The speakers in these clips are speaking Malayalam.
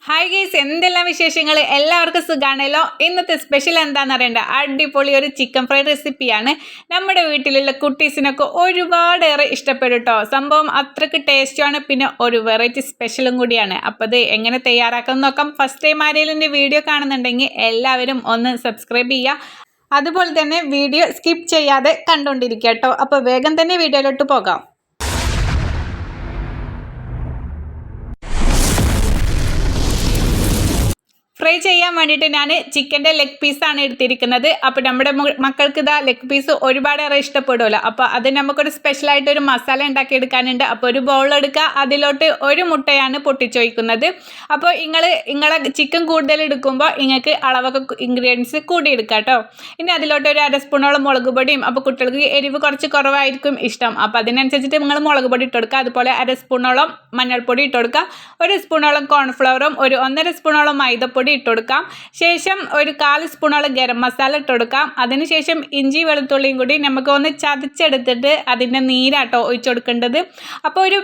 ഹായ് ഗൈസ്, എന്തെല്ലാം വിശേഷങ്ങൾ? എല്ലാവർക്കും സുഖാണല്ലോ. ഇന്നത്തെ സ്പെഷ്യൽ എന്താണെന്ന് അറിയണ്ട, അടിപൊളി ഒരു ചിക്കൻ ഫ്രൈ റെസിപ്പിയാണ്. നമ്മുടെ വീട്ടിലുള്ള കുട്ടീസിനൊക്കെ ഒരുപാടേറെ ഇഷ്ടപ്പെടും കേട്ടോ. സംഭവം അത്രയ്ക്ക് ടേസ്റ്റുമാണ്, പിന്നെ ഒരു വെറൈറ്റി സ്പെഷ്യലും കൂടിയാണ്. അപ്പോൾ അത് എങ്ങനെ തയ്യാറാക്കാൻ നോക്കാം. ഫസ്റ്റ് ടൈം ആരെങ്കിലും എൻ്റെ വീഡിയോ കാണുന്നുണ്ടെങ്കിൽ എല്ലാവരും ഒന്ന് സബ്സ്ക്രൈബ് ചെയ്യുക. അതുപോലെ തന്നെ വീഡിയോ സ്കിപ്പ് ചെയ്യാതെ കണ്ടുകൊണ്ടിരിക്കുക കേട്ടോ. അപ്പോൾ വേഗം തന്നെ വീഡിയോയിലോട്ട് പോകാം. ഫ്രൈ ചെയ്യാൻ വേണ്ടിയിട്ട് ഞാൻ ചിക്കൻ്റെ ലെഗ് പീസാണ് എടുത്തിരിക്കുന്നത്. അപ്പോൾ നമ്മുടെ മക്കൾക്ക് ഇതാ ലെഗ് പീസ് ഒരുപാടേറെ ഇഷ്ടപ്പെടുമല്ലോ. അപ്പോൾ അത് നമുക്കൊരു സ്പെഷ്യലായിട്ടൊരു മസാല ഉണ്ടാക്കിയെടുക്കാനുണ്ട്. അപ്പോൾ ഒരു ബൗൾ എടുക്കുക, അതിലോട്ട് ഒരു മുട്ടയാണ് പൊട്ടിച്ചൊഴിക്കുന്നത്. അപ്പോൾ നിങ്ങളെ ചിക്കൻ കൂടുതൽ എടുക്കുമ്പോൾ നിങ്ങൾക്ക് അളവൊക്കെ ഇൻഗ്രീഡിയൻസ് കൂടി എടുക്കുക കേട്ടോ. ഇനി അതിലോട്ട് ഒരു 1/2 സ്പൂണോളം മുളക് പൊടിയും, അപ്പോൾ കുട്ടികൾക്ക് എരിവ് കുറച്ച് കുറവായിരിക്കും ഇഷ്ടം, അപ്പോൾ അതിനനുസരിച്ചിട്ട് നിങ്ങൾ മുളക് പൊടി ഇട്ട് കൊടുക്കുക. അതുപോലെ 1/2 സ്പൂണോളം മഞ്ഞൾപ്പൊടി ഇട്ട് കൊടുക്കുക. 1 സ്പൂണോളം കോൺഫ്ലവറും ഒരു 1.5 സ്പൂണോളം മൈദപ്പൊടി ഇട്ട് കൊടുക്കാം. ശേഷം ഒരു 1/4 സ്പൂണോളം ഗരം മസാല ഇട്ട് കൊടുക്കാം. അതിനുശേഷം ഇഞ്ചി വെളുത്തുള്ളിയും കൂടി നമുക്ക് ഒന്ന് ചതച്ചെടുത്തിട്ട് അതിൻ്റെ നീരാട്ടോ ഒഴിച്ചു കൊടുക്കേണ്ടത്. അപ്പോൾ ഒരു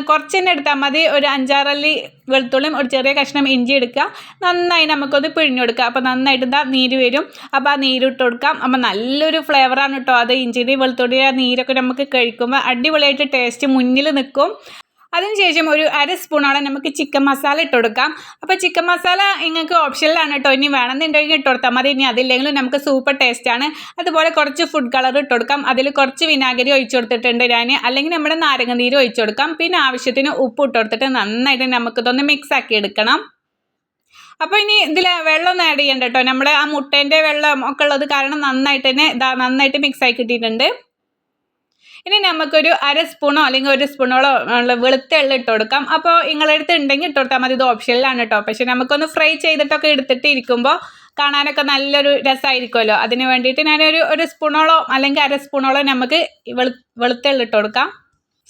കുറച്ച് തന്നെ എടുത്താൽ മതി. ഒരു 5-6 അല്ലി വെളുത്തുള്ളിയും ഒരു ചെറിയ കഷ്ണം ഇഞ്ചി എടുക്കുക. നന്നായി നമുക്കൊന്ന് പിഴിഞ്ഞെടുക്കുക. അപ്പോൾ നന്നായിട്ട് ഇതാ നീര് വരും. അപ്പോൾ ആ നീര് ഇട്ട് കൊടുക്കാം. അപ്പോൾ നല്ലൊരു ഫ്ലേവറാണ് കേട്ടോ അത്. ഇഞ്ചിയുടെയും വെളുത്തുള്ളിയുടെ നീരൊക്കെ നമുക്ക് കഴിക്കുമ്പോൾ അടിപൊളിയായിട്ട് ടേസ്റ്റ് മുന്നിൽ നിൽക്കും. അതിനുശേഷം ഒരു 1/2 സ്പൂണോളം നമുക്ക് ചിക്കൻ മസാല ഇട്ട് കൊടുക്കാം. അപ്പോൾ ചിക്കൻ മസാല നിങ്ങൾക്ക് ഓപ്ഷനിലാണ് കേട്ടോ. ഇനി വേണമെന്നുണ്ടെങ്കിൽ ഇട്ട് കൊടുത്താൽ മതി. ഇനി അതില്ലെങ്കിലും നമുക്ക് സൂപ്പർ ടേസ്റ്റാണ്. അതുപോലെ കുറച്ച് ഫുഡ് കളർ ഇട്ട് കൊടുക്കാം. അതിൽ കുറച്ച് വിനാഗിരി ഒഴിച്ചു കൊടുത്തിട്ടുണ്ട് ഞാൻ, അല്ലെങ്കിൽ നമ്മുടെ നാരങ്ങ നീര് ഒഴിച്ചു കൊടുക്കാം. പിന്നെ ആവശ്യത്തിന് ഉപ്പ് ഇട്ട് കൊടുത്തിട്ട് നന്നായിട്ട് നമുക്കിതൊന്ന് മിക്സ് ആക്കി എടുക്കണം. അപ്പോൾ ഇനി ഇതിൽ വെള്ളം ആഡ് ചെയ്യണ്ട കേട്ടോ. നമ്മുടെ ആ മുട്ടേൻ്റെ വെള്ളം ഒക്കെ ഉള്ളത് കാരണം നന്നായിട്ട് മിക്സ് ആക്കി കിട്ടിയിട്ടുണ്ട്. ഇനി നമുക്കൊരു 1/2 സ്പൂണോ അല്ലെങ്കിൽ 1 സ്പൂണോളോ ഉള്ള വെളുത്ത എള്ള് ഇട്ട് കൊടുക്കാം. അപ്പോൾ നിങ്ങളടുത്ത് ഉണ്ടെങ്കിൽ ഇട്ട് കൊടുത്താൽ മതി. ഇത് ഓപ്ഷനിലാണ് കേട്ടോ. പക്ഷെ നമുക്കൊന്ന് ഫ്രൈ ചെയ്തിട്ടൊക്കെ എടുത്തിട്ട് ഇരിക്കുമ്പോൾ കാണാനൊക്കെ നല്ലൊരു രസമായിരിക്കുമല്ലോ. അതിന് വേണ്ടിയിട്ട് ഞാനൊരു 1 സ്പൂണോളോ അല്ലെങ്കിൽ 1/2 സ്പൂണോളോ നമുക്ക് വെളുത്ത എള്ള് ഇട്ട് കൊടുക്കാം.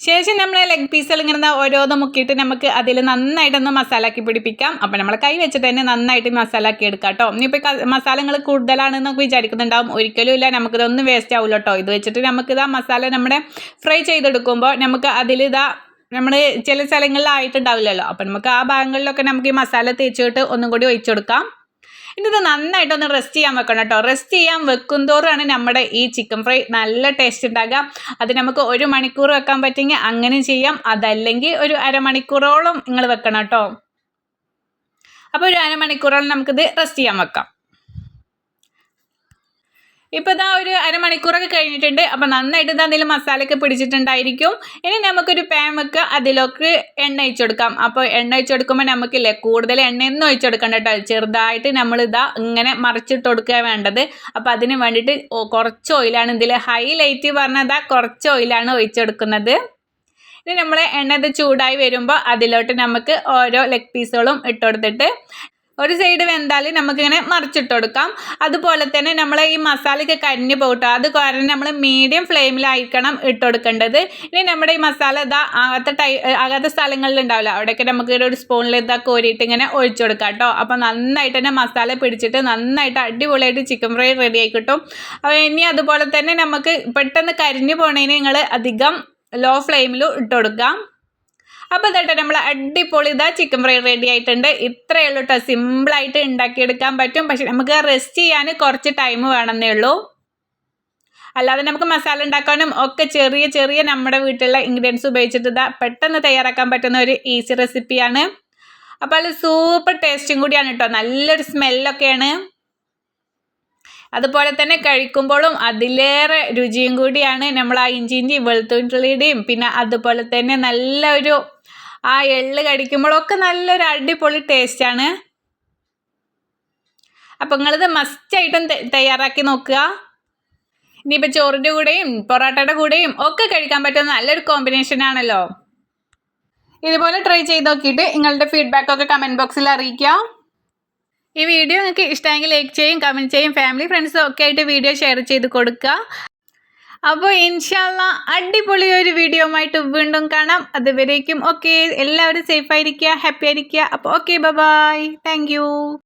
ശേഷം നമ്മൾ ലെഗ് പീസുകൾ ഇങ്ങനെ ഓരോന്ന് മുക്കിയിട്ട് നമുക്ക് അതിൽ നന്നായിട്ടൊന്ന് മസാലാക്കി പിടിപ്പിക്കാം. അപ്പോൾ നമ്മൾ കൈ വെച്ചിട്ട് തന്നെ നന്നായിട്ട് മസാലാക്കി എടുക്കാം കേട്ടോ. ഇനിയിപ്പോൾ മസാലകൾ കൂടുതലാണെന്നൊക്കെ വിചാരിക്കുന്നുണ്ടാവും. ഒരിക്കലും ഇല്ല, നമുക്കിതൊന്നും വേസ്റ്റ് ആവില്ല കേട്ടോ. ഇത് വെച്ചിട്ട് നമുക്കിതാ മസാല നമ്മുടെ ഫ്രൈ ചെയ്തെടുക്കുമ്പോൾ നമുക്ക് അതിലിതാ നമ്മൾ ചില സ്ഥലങ്ങളിലായിട്ടുണ്ടാവില്ലല്ലോ. അപ്പോൾ നമുക്ക് ആ ഭാഗങ്ങളിലൊക്കെ നമുക്ക് ഈ മസാല തേച്ചിട്ട് ഒന്നും കൂടി ഒഴിച്ചു കൊടുക്കാം. ഇനി ഇത് നന്നായിട്ടൊന്ന് റെസ്റ്റ് ചെയ്യാൻ വെക്കണം കേട്ടോ. റെസ്റ്റ് ചെയ്യാൻ വെക്കുന്തോറാണ് നമ്മുടെ ഈ ചിക്കൻ ഫ്രൈ നല്ല ടേസ്റ്റ് ഉണ്ടാകുക. അത് നമുക്ക് 1 മണിക്കൂർ വെക്കാൻ പറ്റുമെങ്കിൽ അങ്ങനെ ചെയ്യാം. അതല്ലെങ്കിൽ ഒരു 1/2 മണിക്കൂറോളം നിങ്ങൾ വെക്കണം കേട്ടോ. അപ്പോൾ ഒരു 1/2 മണിക്കൂറോളം നമുക്കിത് റെസ്റ്റ് ചെയ്യാൻ വെക്കാം. ഇപ്പോൾ ഇതാ ഒരു 1/2 മണിക്കൂറൊക്കെ കഴിഞ്ഞിട്ടുണ്ട്. അപ്പോൾ നന്നായിട്ട് ഇത് അതിൽ മസാലയൊക്കെ പിടിച്ചിട്ടുണ്ടായിരിക്കും. ഇനി നമുക്കൊരു പാൻ വെക്കുക, അതിലേക്ക് എണ്ണ ഒഴിച്ചു കൊടുക്കാം. അപ്പോൾ എണ്ണ ഒഴിച്ചു കൊടുക്കുമ്പോൾ നമുക്കില്ലേ കൂടുതൽ എണ്ണയൊന്നും ഒഴിച്ചു കൊടുക്കണ്ട കേട്ടോ. ചെറുതായിട്ട് നമ്മളിതാ ഇങ്ങനെ മറിച്ചിട്ട് കൊടുക്കുക വേണ്ടത്. അപ്പോൾ അതിന് വേണ്ടിയിട്ട് കുറച്ച് ഓയിലാണ് ഇതിൽ ഹൈലൈറ്റ് പറഞ്ഞതാ, കുറച്ച് ഓയിലാണ് ഒഴിച്ചു കൊടുക്കുന്നത്. ഇനി നമ്മൾ എണ്ണ ഇത് ചൂടായി വരുമ്പോൾ അതിലോട്ട് നമുക്ക് ഓരോ ലെഗ് പീസുകളും ഇട്ട് കൊടുത്തിട്ട് ഒരു സൈഡ് വെന്താൽ നമുക്കിങ്ങനെ മറിച്ചിട്ട് കൊടുക്കാം. അതുപോലെ തന്നെ നമ്മൾ ഈ മസാലയൊക്കെ കരിഞ്ഞു പോകട്ടോ. അത് കാരണം നമ്മൾ മീഡിയം ഫ്ലെയിമിലായിരിക്കണം ഇട്ട് കൊടുക്കേണ്ടത്. ഇനി നമ്മുടെ ഈ മസാല ഇതാ ആകാത്ത സ്ഥലങ്ങളിൽ ഉണ്ടാവില്ല, അവിടെയൊക്കെ നമുക്ക് ഒരു സ്പൂണിൽ ഇതാ കോരിയിട്ട് ഇങ്ങനെ ഒഴിച്ചു കൊടുക്കാം കേട്ടോ. അപ്പോൾ നന്നായിട്ട് തന്നെ മസാല പിടിച്ചിട്ട് നന്നായിട്ട് അടിപൊളിയായിട്ട് ചിക്കൻ ഫ്രൈ റെഡി ആയി കിട്ടും. അപ്പോൾ ഇനി അതുപോലെ തന്നെ നമുക്ക് പെട്ടെന്ന് കരിഞ്ഞു പോണതിന് നിങ്ങൾ അധികം ലോ ഫ്ലെയിമിൽ ഇട്ട് കൊടുക്കാം. അപ്പോൾ ഇതേട്ടോ നമ്മൾ അടിപൊളി ചിക്കൻ ഫ്രൈ റെഡി ആയിട്ടുണ്ട്. ഇത്രയേ ഉള്ളൂ കേട്ടോ. സിമ്പിളായിട്ട് ഉണ്ടാക്കിയെടുക്കാൻ പറ്റും. പക്ഷെ നമുക്ക് റെസ്റ്റ് ചെയ്യാൻ കുറച്ച് ടൈം വേണമെന്നേ ഉള്ളൂ. അല്ലാതെ നമുക്ക് മസാല ഉണ്ടാക്കാനും ഒക്കെ ചെറിയ നമ്മുടെ വീട്ടിലുള്ള ഇൻഗ്രീഡിയൻസ് ഉപയോഗിച്ചിട്ട് പെട്ടെന്ന് തയ്യാറാക്കാൻ പറ്റുന്ന ഒരു ഈസി റെസിപ്പിയാണ്. അപ്പോൾ അത് സൂപ്പർ ടേസ്റ്റും കൂടിയാണ് കേട്ടോ. നല്ലൊരു സ്മെല്ലൊക്കെയാണ്. അതുപോലെ തന്നെ കഴിക്കുമ്പോഴും അതിലേറെ രുചിയും കൂടിയാണ്. നമ്മൾ ആ ഇഞ്ചിൻ്റെയും വെളുത്തുള്ളിയുടെയും പിന്നെ അതുപോലെ തന്നെ നല്ലൊരു ആ എള്ള് കടിക്കുമ്പോഴൊക്കെ നല്ലൊരു അടിപൊളി ടേസ്റ്റാണ്. അപ്പം നിങ്ങളിത് മസ്റ്റായിട്ടും തയ്യാറാക്കി നോക്കുക. ഇനിയിപ്പോൾ ചോറിൻ്റെ കൂടെയും പൊറോട്ടയുടെ കൂടെയും ഒക്കെ കഴിക്കാൻ പറ്റുന്ന നല്ലൊരു കോമ്പിനേഷൻ ആണല്ലോ. ഇതുപോലെ ട്രൈ ചെയ്ത് നോക്കിയിട്ട് നിങ്ങളുടെ ഫീഡ്ബാക്കൊക്കെ കമൻറ്റ് ബോക്സിൽ അറിയിക്കുക. ഈ വീഡിയോ നിങ്ങൾക്ക് ഇഷ്ടമെങ്കിൽ ലൈക്ക് ചെയ്യും, കമൻറ്റ് ചെയ്യും, ഫാമിലി ഫ്രണ്ട്സും ഒക്കെ ആയിട്ട് വീഡിയോ ഷെയർ ചെയ്ത് കൊടുക്കുക. അപ്പോൾ ഇൻഷാല്ലാ അടിപൊളി ഒരു വീഡിയോ ആയിട്ട് വീണ്ടും കാണാം. അതുവരേക്കും ഓക്കെ, എല്ലാവരും സേഫ് ആയിരിക്കുക, ഹാപ്പി ആയിരിക്കുക. അപ്പോൾ ഓക്കെ, ബൈ, താങ്ക് യു.